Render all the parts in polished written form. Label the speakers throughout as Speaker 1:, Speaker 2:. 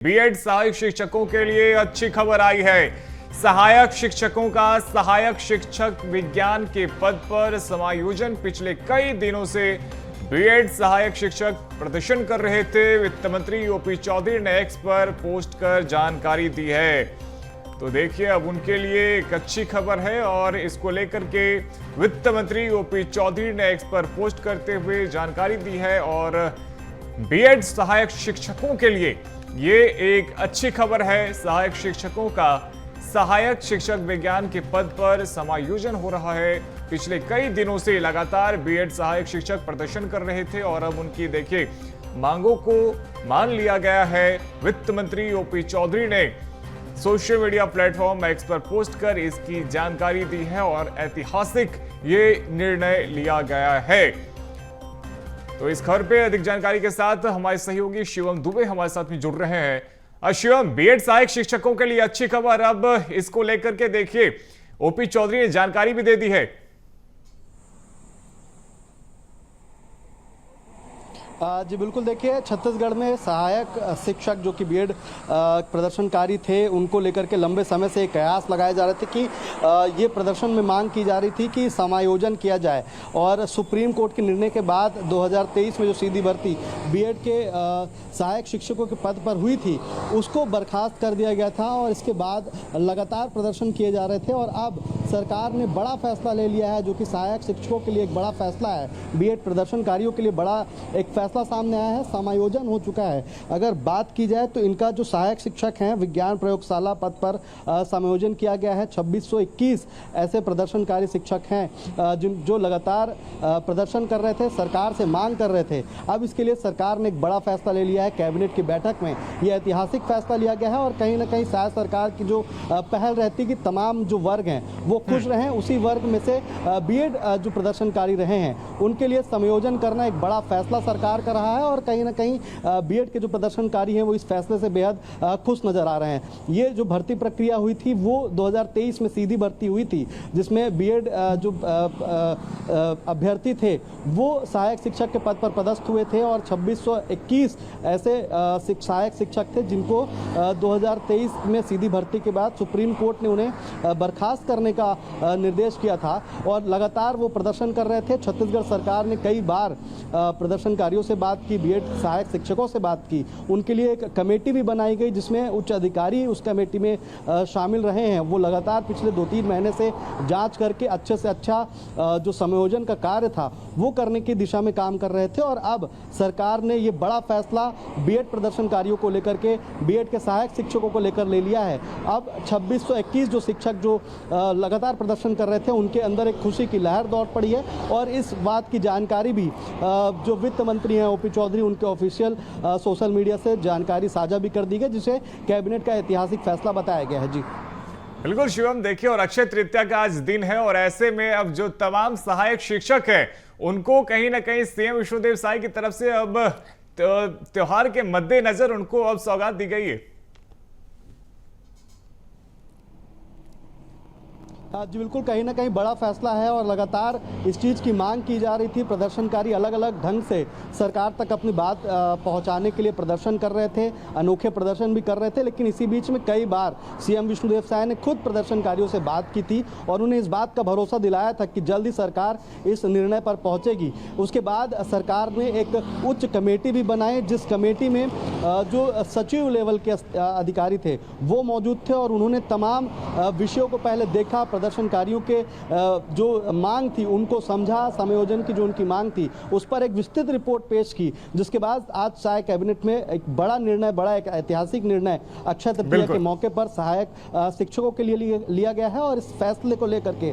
Speaker 1: BEd सहायक शिक्षकों के लिए अच्छी खबर आई है। सहायक शिक्षकों का सहायक शिक्षक विज्ञान के पद पर समायोजन पिछले कई दिनों से बीएड सहायक शिक्षक प्रदर्शन कर रहे थे। वित्त मंत्री ओपी चौधरी ने एक्स पर पोस्ट कर जानकारी दी है। तो देखिए, अब उनके लिए एक अच्छी खबर है और इसको लेकर के वित्त मंत्री ओपी चौधरी ने एक्स पर पोस्ट करते हुए जानकारी दी है। और बीएड सहायक शिक्षकों के लिए ये एक अच्छी खबर है। सहायक शिक्षकों का सहायक शिक्षक विज्ञान के पद पर समायोजन हो रहा है। पिछले कई दिनों से लगातार बीएड सहायक शिक्षक प्रदर्शन कर रहे थे और अब उनकी देखिए मांगों को मान लिया गया है। वित्त मंत्री ओपी चौधरी ने सोशल मीडिया प्लेटफॉर्म एक्स पर पोस्ट कर इसकी जानकारी दी है और ऐतिहासिक ये निर्णय लिया गया है। तो इस खबर पे अधिक जानकारी के साथ हमारे सहयोगी शिवम दुबे हमारे साथ में जुड़ रहे हैं। शिवम, बीएड सहायक शिक्षकों के लिए अच्छी खबर, अब इसको लेकर के देखिए ओपी चौधरी ने जानकारी भी दे दी है।
Speaker 2: जी बिल्कुल, देखिए छत्तीसगढ़ में सहायक शिक्षक जो कि बीएड प्रदर्शनकारी थे उनको लेकर के लंबे समय से कयास लगाए जा रहे थे कि ये प्रदर्शन में मांग की जा रही थी कि समायोजन किया जाए। और सुप्रीम कोर्ट के निर्णय के बाद 2023 में जो सीधी भर्ती बीएड के सहायक शिक्षकों के पद पर हुई थी उसको बर्खास्त कर दिया गया था और इसके बाद लगातार प्रदर्शन किए जा रहे थे। और अब सरकार ने बड़ा फैसला ले लिया है जो कि सहायक शिक्षकों के लिए एक बड़ा फैसला है, बीएड प्रदर्शनकारियों के लिए बड़ा एक फैसला सामने आया है। समायोजन हो चुका है। अगर बात की जाए तो इनका जो सहायक शिक्षक हैं विज्ञान प्रयोगशाला पद पर समायोजन किया गया है। 2621 ऐसे प्रदर्शनकारी शिक्षक हैं जो लगातार प्रदर्शन कर रहे थे, सरकार से मांग कर रहे थे। अब इसके लिए सरकार ने एक बड़ा फैसला ले लिया है। कैबिनेट की बैठक में यह ऐतिहासिक फैसला लिया गया है और कहीं ना कहीं शायद सरकार की जो पहल रहती कि तमाम जो वर्ग हैं वो खुश रहें, उसी वर्ग में से बीएड जो प्रदर्शनकारी रहे हैं उनके लिए समायोजन करना एक बड़ा फैसला सरकार कर रहा है। और कहीं ना कहीं बीएड के जो प्रदर्शनकारी हैं वो इस फैसले से बेहद खुश नजर आ रहे हैं। ये जो भर्ती प्रक्रिया हुई थी वो 2023 में सीधी भर्ती हुई थी जिसमें बीएड जो अभ्यर्थी थे वो सहायक शिक्षक के पद पर पदस्थ हुए थे और 2621 ऐसे सहायक शिक्षक थे जिनको 2023 में सीधी भर्ती के बाद सुप्रीम कोर्ट ने उन्हें बर्खास्त करने का निर्देश किया था और लगातार वो प्रदर्शन कर रहे थे। छत्तीसगढ़ सरकार ने कई बार प्रदर्शनकारियों से बात की, बीएड सहायक शिक्षकों से बात की, उनके लिए एक कमेटी भी बनाई गई जिसमें उच्च अधिकारी उस कमेटी में शामिल रहे हैं। वो लगातार पिछले 2-3 महीने से जांच करके अच्छे से अच्छा जो समायोजन का कार्य था वो करने की दिशा में काम कर रहे थे। और अब सरकार ने ये बड़ा फैसला बीएड प्रदर्शनकारियों को लेकर के, बीएड के सहायक शिक्षकों को लेकर ले लिया है। अब 2621 जो शिक्षक जो लगातार प्रदर्शन कर रहे थे उनके अंदर एक खुशी की लहर दौड़ पड़ी है। और इस बात की जानकारी भी जो वित्त मंत्री हैं ओपी चौधरी उनके ऑफिशियल सोशल मीडिया से जानकारी साझा भी कर दी गई जिसे कैबिनेट का ऐतिहासिक फैसला बताया गया है। जी
Speaker 1: बिल्कुल शिवम, देखिए और अक्षय तृतीया का आज दिन है और ऐसे में अब जो तमाम सहायक शिक्षक हैं उनको कहीं ना कहीं सीएम विष्णुदेव साय की तरफ से अब त्योहार के मद्देनजर उनको अब सौगात दी गई है।
Speaker 2: जी बिल्कुल, कहीं ना कहीं बड़ा फैसला है और लगातार इस चीज़ की मांग की जा रही थी। प्रदर्शनकारी अलग अलग ढंग से सरकार तक अपनी बात पहुंचाने के लिए प्रदर्शन कर रहे थे, अनोखे प्रदर्शन भी कर रहे थे। लेकिन इसी बीच में कई बार सीएम विष्णुदेव साय ने खुद प्रदर्शनकारियों से बात की थी और उन्हें इस बात का भरोसा दिलाया था कि जल्द ही सरकार इस निर्णय पर पहुँचेगी। उसके बाद सरकार ने एक उच्च कमेटी भी बनाई जिस कमेटी में जो सचिव लेवल के अधिकारी थे वो मौजूद थे और उन्होंने तमाम विषयों को पहले देखा, प्रदर्शनकारियों के जो मांग थी उनको समझा, समायोजन की जो उनकी मांग थी उस पर एक विस्तृत रिपोर्ट पेश की, जिसके बाद आज साय कैबिनेट में एक बड़ा निर्णय, बड़ा एक ऐतिहासिक निर्णय अक्षय तृतीया के मौके पर सहायक शिक्षकों के लिए लिया गया है। और इस फैसले को लेकर के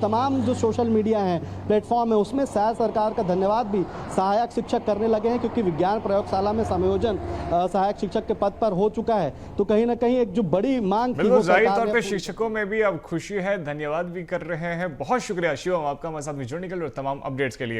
Speaker 2: तमाम जो सोशल मीडिया है, प्लेटफॉर्म है, उसमें शायद सरकार का धन्यवाद भी सहायक शिक्षक करने लगे हैं क्योंकि विज्ञान प्रयोगशाला में समायोजन सहायक शिक्षक के पद पर हो चुका है। तो कहीं ना कहीं एक जो बड़ी मांग थी वो
Speaker 1: जाहिर तौर पे शिक्षकों में भी अब खुशी है, धन्यवाद भी कर रहे हैं। बहुत शुक्रिया शिवम आपका हमारे साथ में जुड़ने के लिए और तमाम अपडेट्स के लिए।